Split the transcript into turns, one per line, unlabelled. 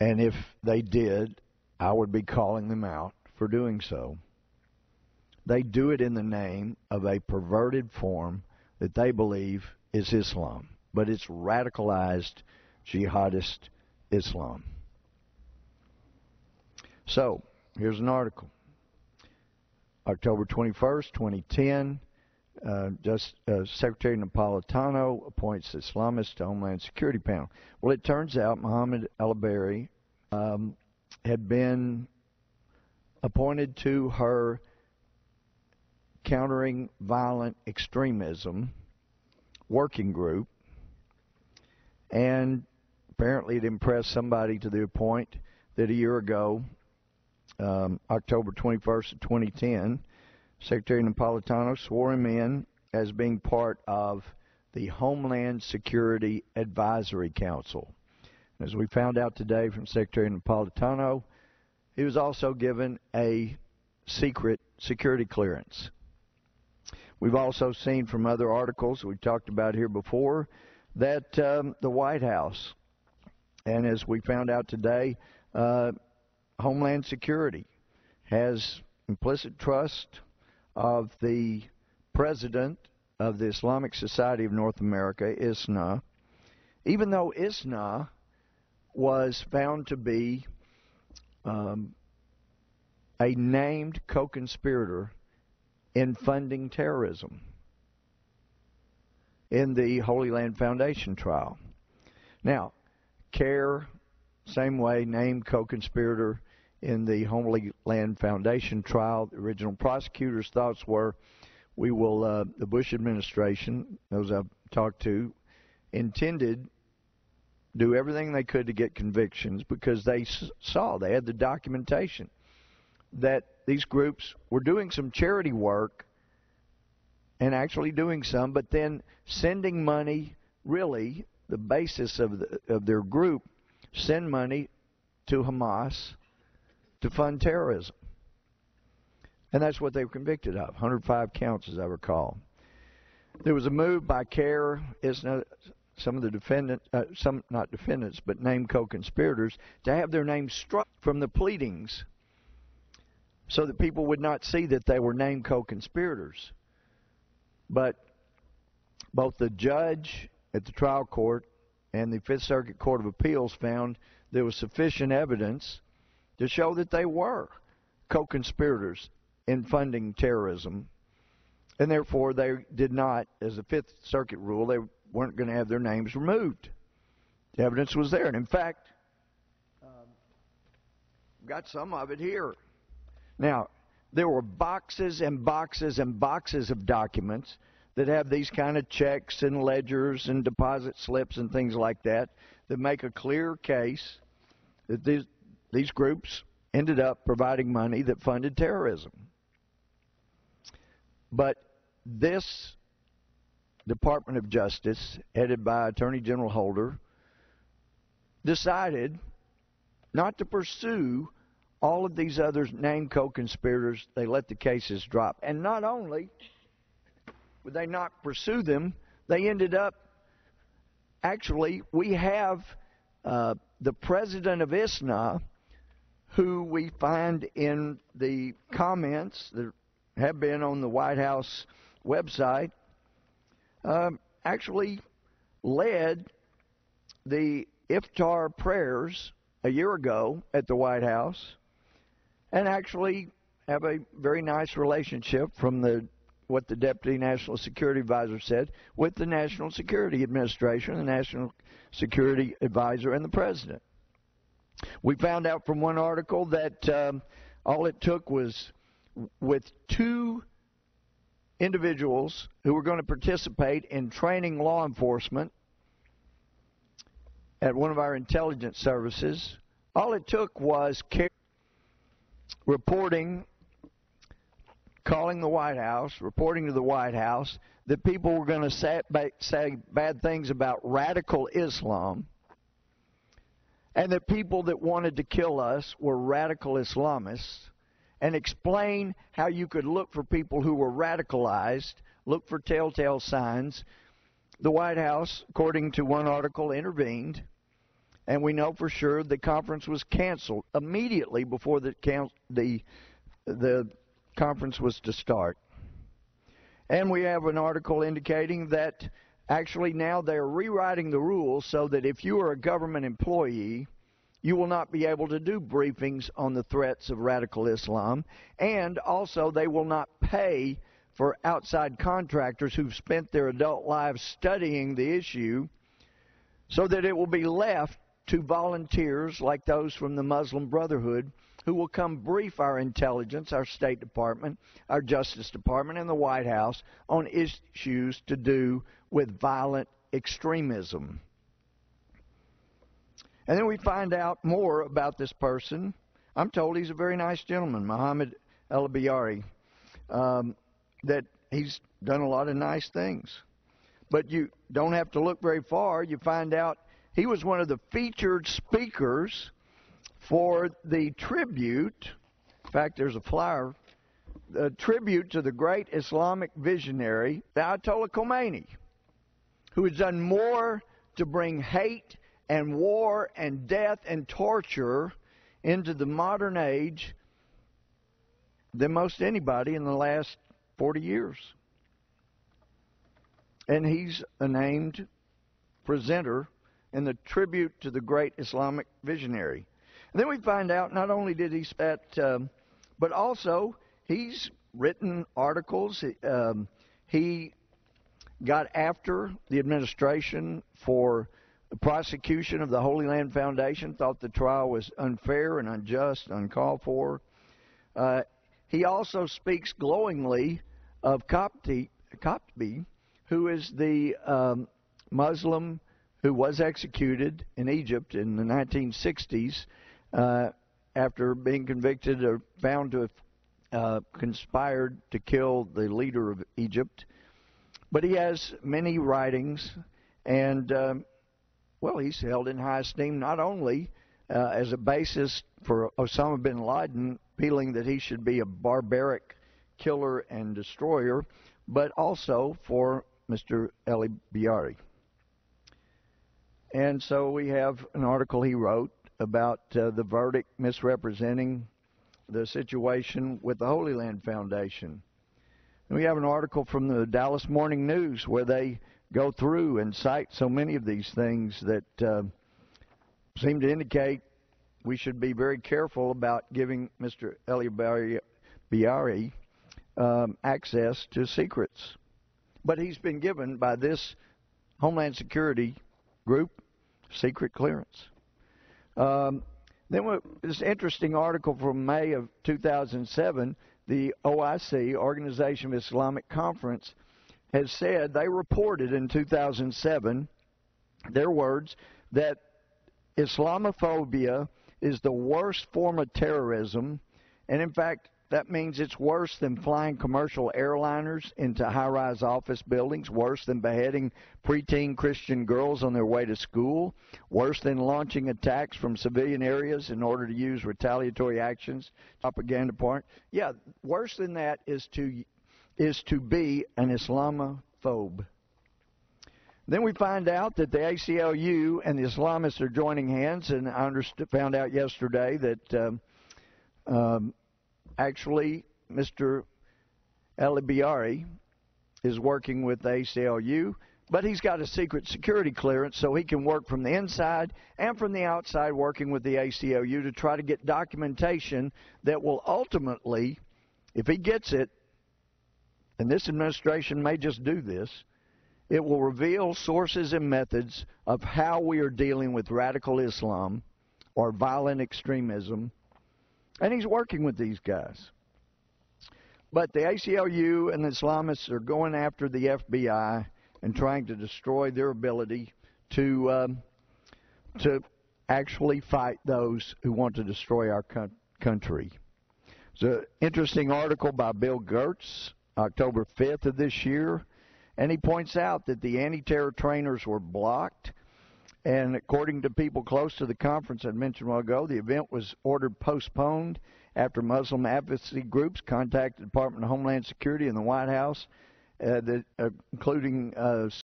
And if they did, I would be calling them out for doing so. They do it in the name of a perverted form that they believe is Islam, but it's radicalized jihadist Islam. So, here's an article. October 21st, 2010, Secretary Napolitano appoints Islamist to Homeland Security panel. Well, it turns out Mohammed al-Bari had been appointed to her Countering Violent Extremism working group, and apparently it impressed somebody to the point that a year ago, October 21st of 2010, Secretary Napolitano swore him in as being part of the Homeland Security Advisory Council. As we found out today from Secretary Napolitano, he was also given a secret security clearance. We've also seen from other articles we've talked about here before that the White House, and as we found out today, Homeland Security has implicit trust of the President of the Islamic Society of North America, ISNA, even though ISNA was found to be a named co-conspirator in funding terrorism in the Holy Land Foundation trial. Now, CARE, same way, named co-conspirator in the Holy Land Foundation trial. The original prosecutor's thoughts were, the Bush administration, those I've talked to, intended do everything they could to get convictions because they they had the documentation that these groups were doing some charity work and actually doing some, but then sending money, really, the basis of their group, send money to Hamas to fund terrorism. And that's what they were convicted of, 105 counts as I recall. There was a move by CARE, some of the defendants, some not defendants, but named co-conspirators, to have their names struck from the pleadings so that people would not see that they were named co-conspirators. But both the judge at the trial court and the Fifth Circuit Court of Appeals found there was sufficient evidence to show that they were co-conspirators in funding terrorism, and therefore they did not, as a Fifth Circuit rule, they weren't going to have their names removed. The evidence was there, and in fact, got some of it here. Now, there were boxes and boxes and boxes of documents that have these kind of checks and ledgers and deposit slips and things like that that make a clear case that these groups ended up providing money that funded terrorism. But this Department of Justice, headed by Attorney General Holder, decided not to pursue all of these other named co-conspirators. They let the cases drop. And not only would they not pursue them, they ended up, actually, we have the president of ISNA, who we find in the comments that have been on the White House website, actually led the iftar prayers a year ago at the White House, and actually have a very nice relationship from what the Deputy National Security Advisor said with the National Security Administration, the National Security Advisor, and the President. We found out from one article that all it took was with two individuals who were going to participate in training law enforcement at one of our intelligence services. All it took was reporting, calling the White House, reporting to the White House that people were going to say bad things about radical Islam, and that people that wanted to kill us were radical Islamists, and explain how you could look for people who were radicalized, look for telltale signs. The White House, according to one article, intervened And we know for sure the conference was canceled immediately before the conference was to start. And we have an article indicating that actually now they're rewriting the rules so that if you are a government employee, you will not be able to do briefings on the threats of radical Islam. And also they will not pay for outside contractors who've spent their adult lives studying the issue, so that it will be left to volunteers like those from the Muslim Brotherhood who will come brief our intelligence, our State Department, our Justice Department, and the White House on issues to do with violent extremism. And then we find out more about this person. I'm told he's a very nice gentleman, Muhammad al-Biyari, that he's done a lot of nice things. But you don't have to look very far. You find out he was one of the featured speakers for the tribute. In fact, there's a flyer, the tribute to the great Islamic visionary, the Ayatollah Khomeini, who has done more to bring hate and war and death and torture into the modern age than most anybody in the last 40 years. And he's a named presenter in the tribute to the great Islamic visionary. And then we find out not only did he but also he's written articles. He got after the administration for the prosecution of the Holy Land Foundation, thought the trial was unfair and unjust, uncalled for. He also speaks glowingly of Qatbi, who is the Muslim who was executed in Egypt in the 1960s after being convicted or found to have conspired to kill the leader of Egypt. But he has many writings, and, well, he's held in high esteem not only as a basis for Osama bin Laden, feeling that he should be a barbaric killer and destroyer, but also for Mr. al-Biyari. And so we have an article he wrote about the verdict misrepresenting the situation with the Holy Land Foundation. And we have an article from the Dallas Morning News where they go through and cite so many of these things that seem to indicate we should be very careful about giving Mr. al-Biyari access to secrets. But he's been given by this Homeland Security group secret clearance. Then this interesting article from May of 2007, the OIC, Organization of Islamic Conference, has said, they reported in 2007, their words, that Islamophobia is the worst form of terrorism, and in fact, that means it's worse than flying commercial airliners into high-rise office buildings, worse than beheading preteen Christian girls on their way to school, worse than launching attacks from civilian areas in order to use retaliatory actions, propaganda part. Yeah, worse than that is to be an Islamophobe. Then we find out that the ACLU and the Islamists are joining hands, and I found out yesterday that actually Mr. al-Biyari is working with the ACLU, but he's got a secret security clearance so he can work from the inside and from the outside, working with the ACLU to try to get documentation that will ultimately, if he gets it, and this administration may just do this, it will reveal sources and methods of how we are dealing with radical Islam or violent extremism. And he's working with these guys. But the ACLU and the Islamists are going after the FBI and trying to destroy their ability to actually fight those who want to destroy our country. There's an interesting article by Bill Gertz, October 5th of this year, and he points out that the anti-terror trainers were blocked. And according to people close to the conference I mentioned a while ago, the event was ordered postponed after Muslim advocacy groups contacted the Department of Homeland Security and the White House, including